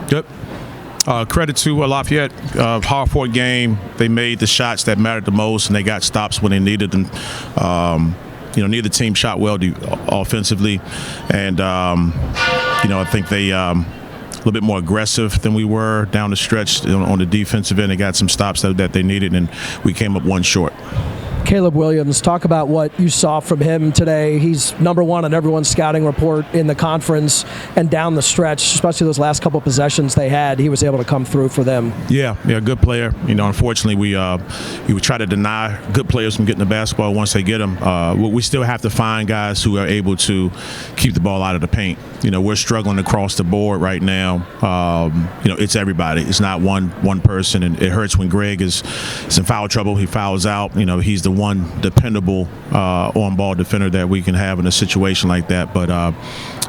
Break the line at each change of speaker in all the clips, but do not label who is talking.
Good. Credit to Lafayette. Hard-fought game. They made the shots that mattered the most, and they got stops when they needed them. Neither team shot well offensively, and I think they a little bit more aggressive than we were down the stretch on the defensive end. They got some stops that they needed, and we came up one short.
Caleb Williams, talk about what you saw from him today. He's number one on everyone's scouting report in the conference, and down the stretch, especially those last couple of possessions they had, he was able to come through for them.
Yeah, good player. Unfortunately, we try to deny good players from getting the basketball once they get them. We still have to find guys who are able to keep the ball out of the paint. We're struggling across the board right now. It's everybody. It's not one person, and it hurts when Greg is in foul trouble. He fouls out. He's the one dependable on-ball defender that we can have in a situation like that. But,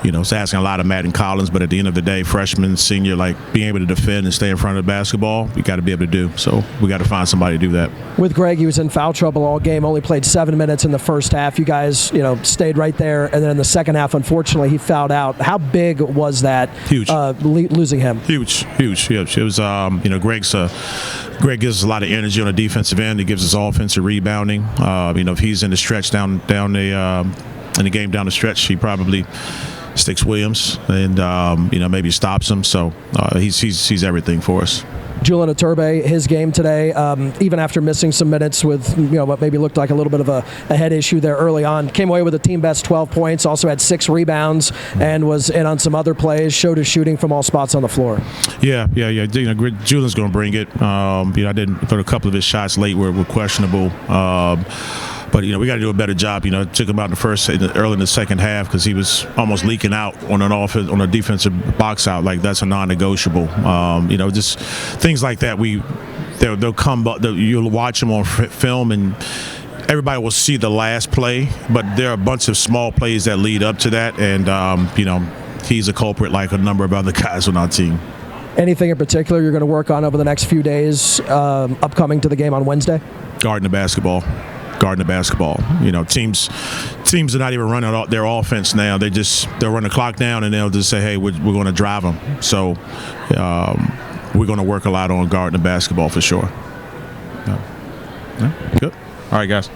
it's asking a lot of Matt and Collins. But at the end of the day, freshman, senior, being able to defend and stay in front of the basketball, we got to be able to do. So we got to find somebody to do that.
With Greg, he was in foul trouble all game, only played 7 minutes in the first half. You guys, stayed right there. And then in the second half, unfortunately, he fouled out. How big was that?
Huge.
Losing him? Huge.
It was, Greg gives us a lot of energy on the defensive end. He gives us offensive rebounding. If he's in the stretch in the game down the stretch, he probably sticks Williams and maybe stops him. So he's everything for us.
Julian Iturbe, his game today, even after missing some minutes with what maybe looked like a little bit of a head issue there early on, came away with a team best 12 points, also had 6 rebounds, and was in on some other plays, showed his shooting from all spots on the floor.
Yeah. Julian's going to bring it. I thought a couple of his shots late were questionable. But we got to do a better job. Took him out early in the second half because he was almost leaking out on a defensive box out. That's a non-negotiable. Just things like that. They'll come, you'll watch them on film and everybody will see the last play. But there are a bunch of small plays that lead up to that, and he's a culprit like a number of other guys on our team.
Anything in particular you're going to work on over the next few days, upcoming to the game on Wednesday?
Guarding the basketball. Teams are not even running their offense now. They'll run the clock down and they'll just say, hey, we're going to drive them. So we're going to work a lot on guarding the basketball for sure. Yeah. Good. All right, guys.